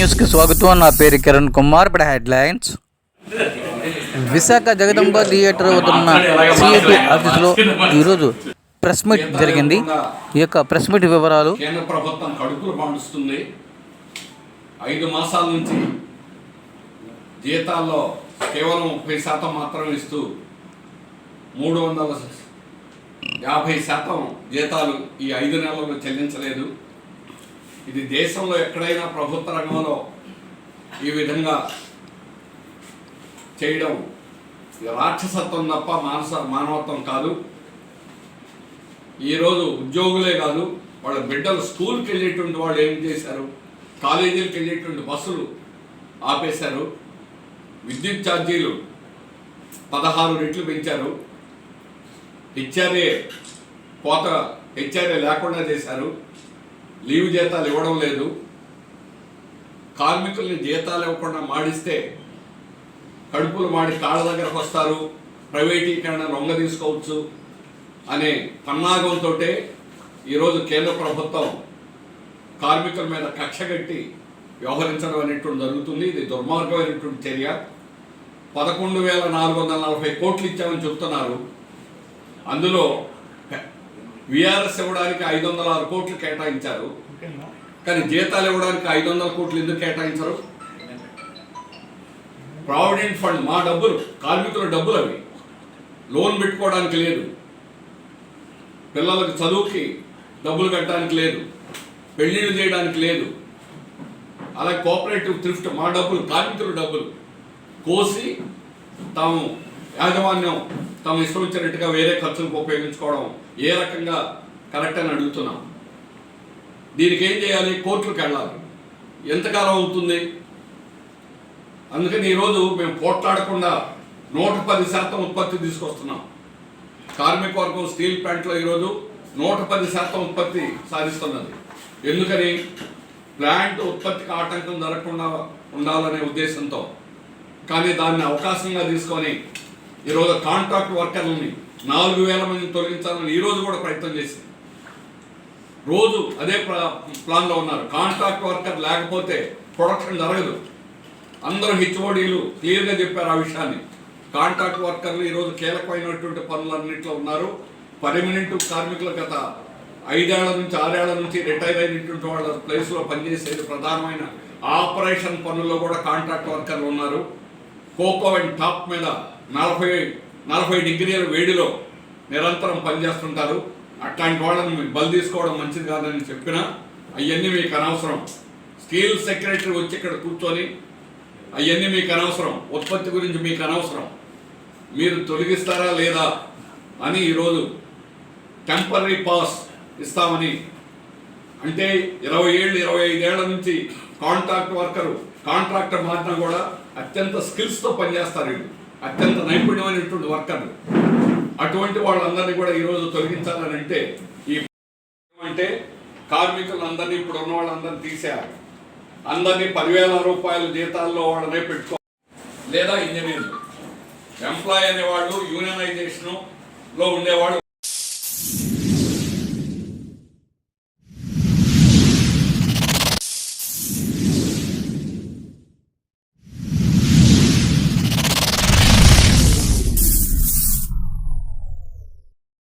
న్యూస్కి స్వాగతం. నా పేరు కిరణ్ కుమార్. ఇప్పుడు హెడ్లైన్స్. విశాఖ జగదంబ థియేటర్ వద్ద ఉన్న సిఐటి ఆఫీసులో ఈరోజు ప్రెస్ మీట్ జరిగింది. ఈ యొక్క ప్రెస్ మీట్ వివరాలు. కేంద్ర ప్రభుత్వం కడుపులు పండుస్తుంది. 5 మాసాల నుంచి జీతాల్లో కేవలం 30% మాత్రం ఇస్తూ 350% జీతాలు ఈ 5 నెలల్లో చెల్లించలేదు. ఇది దేశంలో ఎక్కడైనా ప్రభుత్వ రంగంలో ఈ విధంగా చేయడం రాక్షసత్వం తప్ప మానవత్వం కాదు. ఈరోజు ఉద్యోగులే కాదు, వాళ్ళ బిడ్డలు స్కూల్కి వెళ్ళేటువంటి వాళ్ళు ఏం చేశారు, కాలేజీలకు వెళ్ళేటువంటి బస్సులు ఆపేశారు, విద్యుత్ ఛార్జీలు 16 రెట్లు పెంచారు, హెచ్ఆర్ఏ లేకుండా చేశారు, లీవ్ జీతాలు ఇవ్వడం లేదు, కార్మికుల్ని జీతాలు ఇవ్వకుండా మాడిస్తే కడుపులు మాడి కాళ్ళ దగ్గరకు వస్తారు, ప్రైవేటీకరణ లొంగ తీసుకోవచ్చు అనే పన్నాగంతో ఈరోజు కేంద్ర ప్రభుత్వం కార్మికుల మీద కక్షగట్టి వ్యవహరించడం అనేటువంటి జరుగుతుంది. ఇది దుర్మార్గమైనటువంటి చర్య. 11,440 కోట్లు ఇచ్చామని చెప్తున్నారు. అందులో విఆర్ఎస్ ఇవ్వడానికి 506 కోట్లు కేటాయించారు. కానీ జీతాలు ఇవ్వడానికి 500 కోట్లు ఎందుకు కేటాయించరు? ప్రావిడెంట్ ఫండ్ మా డబ్బులు, కార్మికుల డబ్బులు అవి. లోన్ పెట్టుకోవడానికి లేదు, పిల్లలకు చదువుకి డబ్బులు కట్టడానికి లేదు, పెళ్ళిళ్ళు చేయడానికి లేదు. అలాగే కోఆపరేటివ్ థ్రిఫ్ట్ మా డబ్బులు, కార్మికుల డబ్బులు కోసి తాము యాజమాన్యం తాము ఇష్టం వచ్చినట్టుగా వేరే ఖర్చులకు ఉపయోగించుకోవడం ఏ రకంగా కరెక్ట్ అని అడుగుతున్నాం. దీనికి ఏం చేయాలి? కోర్టులకు వెళ్ళాలి. ఎంతకాలం అవుతుంది? అందుకని ఈరోజు మేము పోట్లాడకుండా 110% ఉత్పత్తి తీసుకొస్తున్నాం. కార్మిక వర్గం స్టీల్ ప్లాంట్లో ఈరోజు 110% ఉత్పత్తి సాధిస్తున్నది. ఎందుకని? ప్లాంట్ ఉత్పత్తికి ఆటంకం జరగకుండా ఉండాలనే ఉద్దేశంతో. కానీ దాన్ని అవకాశంగా తీసుకొని ఈరోజు కాంట్రాక్ట్ వర్కర్లని 4,000 మందిని తొలగించాలని ఈరోజు కూడా ప్రయత్నం చేసింది. రోజు అదే ప్లాన్లో ఉన్నారు. కాంట్రాక్ట్ వర్కర్ లేకపోతే ప్రొడక్షన్ జరగదు. అందరూ హెచ్ఓడీలు క్లియర్గా చెప్పారు ఆ విషయాన్ని. కాంట్రాక్ట్ వర్కర్లు ఈరోజు కీలకమైనటువంటి పనులన్నింటిలో ఉన్నారు. పర్మనెంట్ కార్మికులు గత 5 ఏళ్ల నుంచి 6 ఏళ్ల నుంచి రిటైర్ అయినటువంటి వాళ్ళ ప్లేస్లో పనిచేసేది ప్రధానమైన ఆపరేషన్ పనుల్లో కూడా కాంట్రాక్ట్ వర్కర్లు ఉన్నారు. కోకో అండ్ టాప్ మీద 40 డిగ్రీల వేడిలో నిరంతరం పనిచేస్తుంటారు. అట్లాంటి వాళ్ళని మీకు బలి తీసుకోవడం మంచిది కాదని చెప్పినా అవన్నీ మీకు అనవసరం. స్టీల్ సెక్రటరీ వచ్చి ఇక్కడ కూర్చొని అవన్నీ మీకు అనవసరం, ఉత్పత్తి గురించి మీకు అనవసరం, మీరు తొలగిస్తారా లేదా అని ఈరోజు టెంపరీ పాస్ ఇస్తామని అంటే 20 ఏళ్ళు 25 ఏళ్ల నుంచి కాంట్రాక్టర్ మాత్రం కూడా అత్యంత స్కిల్స్తో పనిచేస్తారు. వీళ్ళు అత్యంత నైపుణ్యమైనటువంటి వర్కర్లు. అటువంటి వాళ్ళందరినీ కూడా ఈరోజు తొలగించాలని అంటే కార్మికులందరినీ ఇప్పుడు ఉన్న వాళ్ళందరినీ తీసేయాలి. అందరినీ 10,000 రూపాయల జీతాల్లో వాళ్ళనే పెట్టుకోవాలి. లేదా ఇంజనీర్లు, ఎంప్లాయ్ అనేవాళ్ళు యూనియనైజేషన్లో ఉండేవాళ్ళు